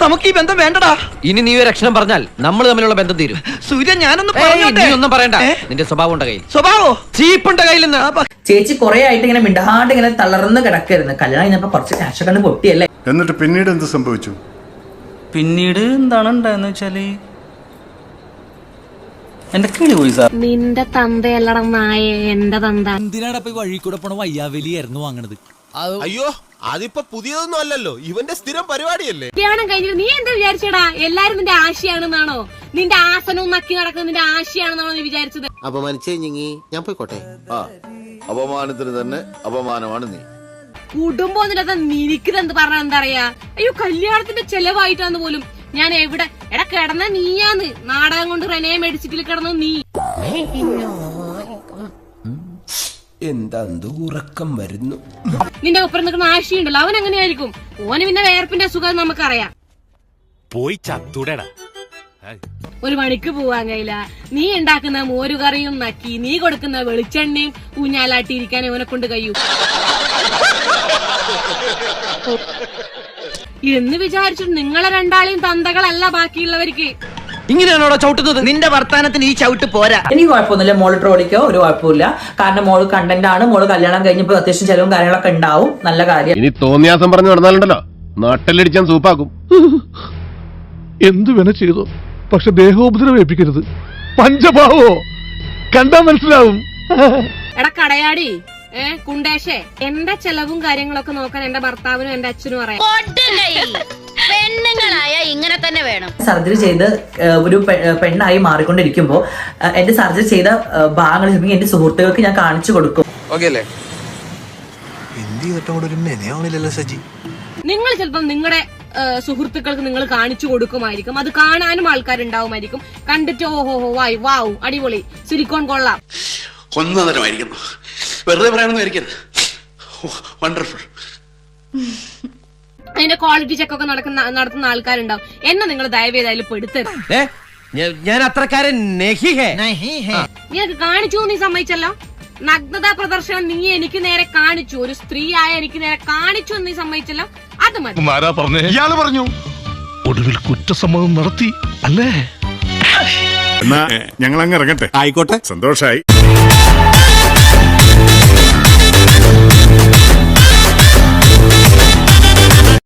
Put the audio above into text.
നമുക്ക് ഈ ബന്ധം വേണ്ടടാ. ഇനി നീ ഒരു അക്ഷരം പറഞ്ഞാൽ നമ്മൾ തമ്മിലുള്ള ബന്ധം തീരും. സൂര്യ ഞാനൊന്ന് പറഞ്ഞോട്ടെ. നീ ഒന്നും പറയണ്ട. നിന്റെ സ്വഭാവം കയ്യിൽ. സ്വഭാവോ? ചീപ്പുണ്ട് കയ്യിൽ നിന്ന്. ചേച്ചി കുറെ ആയിട്ട് ഇങ്ങനെ മിണ്ടാണ്ട് ഇങ്ങനെ തളർന്ന് കിടക്കരുന്ന്. കല്യാണം കഴിഞ്ഞപ്പോ കുറച്ച് ക്യാഷൊക്കെ പൊട്ടിയല്ലേ. എന്നിട്ട് പിന്നീട് എന്ത് സംഭവിച്ചു? പിന്നീട് എന്താണ് ഉണ്ടായെന്ന് വെച്ചാല് എന്റെ കിളി പോയി സാർ. നിന്റെ തന്തയല്ലട നായ, എന്റെ തന്ത. എന്തിനാടാ വഴി കൂടെ പോണ വയ്യാവലിയായിരുന്നു വാങ്ങണത്? അയ്യോ അതിപ്പോ പുതിയതൊന്നും അല്ലല്ലോ, ഇവന്റെ സ്ഥിരം പരിപാടിയല്ലേ. കല്യാണം കഴിഞ്ഞിട്ട് നീ എന്താ വിചാരിച്ചടാ? എല്ലാരും നിന്റെ ആശയാണെന്നാണോ? നിന്റെ ആസനവും നക്കി നടക്കുന്ന നിന്റെ ആശയാണെന്നാണോ നീ വിചാരിച്ചത്? അപമാനിച്ചേ ഞാൻ പോയിക്കോട്ടെ. അപമാനത്തിന് തന്നെ അപമാനമാണ് നീ. കുടുംബം നിനക്ക് എന്ത് പറഞ്ഞാ എന്താ പറയാ? അയ്യോ കല്യാണത്തിന്റെ ചെലവായിട്ടാന്ന് പോലും ഞാൻ എവിടെ എടാ കിടന്ന നീയാന്ന്. നാടകം കൊണ്ട് റെനെ മെഡിസിറ്റിൽ കിടന്ന നീ. എന്താ ഉറക്കം വരുന്നു. നിന്റെ ഒപ്പം നിൽക്കുന്ന ആശയുണ്ടല്ലോ, അവൻ എങ്ങനെയായിരിക്കും? ഓന് പിന്നെ വേർപ്പിന്റെ അസുഖം നമുക്കറിയാം. പോയി ചത്തൂടേടാ. ഒരു മണിക്ക് പോവാൻ കഴിയില്ല. നീ ഉണ്ടാക്കുന്ന മോരുകറിയും നക്കി നീ കൊടുക്കുന്ന വെളിച്ചെണ്ണയും ഊഞ്ഞാലാട്ടിയിരിക്കാൻ ഇവനെ കൊണ്ട് കഴിയൂ എന്ന് വിചാരിച്ചിട്ട് നിങ്ങളെ രണ്ടാളെയും തന്തകളല്ല ബാക്കിയുള്ളവർക്ക്. ഇങ്ങനെയാണോ ചവിട്ടുന്നത്? നിന്റെ വർത്താനത്തിന് ഈ ചവിട്ട് പോരാ. എനിക്ക് കുഴപ്പമൊന്നുമില്ല, മോള് ട്രോളിക്കോ ഒരു കുഴപ്പമില്ല. കാരണം മോള് കണ്ടന്റ് ആണ്. മോള് കല്യാണം കഴിഞ്ഞപ്പോ അത്യാവശ്യം ചെലവും കാര്യങ്ങളൊക്കെ ഉണ്ടാവും. നല്ല കാര്യം. ഇനി തോന്നിയാസം പറഞ്ഞു നടന്നാലുണ്ടല്ലോ നാട്ടിലടിച്ചാൻ സൂപ്പാക്കും. എന്തു വേണ ചെയ്തോ, പക്ഷെ ദേഹോപദ്രവേൽപ്പിക്കരുത്. പഞ്ചഭാവോ കണ്ടാ മനസ്സിലാവും. എടാ കടയാടി, കുണ്ടേശേ, എന്റെ ചെലവും കാര്യങ്ങളൊക്കെ നോക്കാൻ എന്റെ ഭർത്താവിനും എന്റെ അച്ഛനും അറിയാം. പെണ്ണുങ്ങളായ ഇങ്ങനെ തന്നെ വേണം. സർജറി ചെയ്ത് ഒരു പെണ്ണായി മാറിക്കൊണ്ടിരിക്കുമ്പോ എന്റെ സർജറി ചെയ്ത ഭാഗങ്ങൾ ചിലപ്പോൾ എന്റെ സുഹൃത്തുക്കൾക്ക് ഞാൻ കാണിച്ചു കൊടുക്കും. നിങ്ങൾ ചിലപ്പം നിങ്ങളുടെ സുഹൃത്തുക്കൾക്ക് നിങ്ങൾ കാണിച്ചു കൊടുക്കുമായിരിക്കും. അത് കാണാനും ആൾക്കാരുണ്ടാവുമായിരിക്കും. കണ്ടിട്ട് ഓഹോ വാവ് അടിപൊളി സിലിക്കോൺ കൊള്ളാം ഒന്നതരമായിരിക്കുന്നു. വെറുതെ പറയാനൊന്നും വണ്ടർഫുൾ. അതിന്റെ ക്വാളിറ്റി ചെക്കൊക്കെ നടത്തുന്ന ആൾക്കാരുണ്ടാവും. എന്നെ നിങ്ങൾ ദയവേത് അതിൽ പെടുത്തരുത്. ഞാൻ അത്രക്കാരൻ നീക്ക് കാണിച്ചു നീ സമ്മതിച്ചല്ലോ. നഗ്നതാ പ്രദർശനം നീ എനിക്ക് നേരെ കാണിച്ചു, ഒരു സ്ത്രീ ആയ എനിക്ക് നേരെ കാണിച്ചു എന്ന് നീ സമ്മതിച്ചല്ലോ. അത് മതി. ഇയാള് പറഞ്ഞു ഒടുവിൽ കുറ്റസമ്മതം നടത്തി അല്ലേ? എന്നാ ഞങ്ങൾ അങ്ങ് ഇറങ്ങട്ടെ. ആയിക്കോട്ടെ, സന്തോഷായി.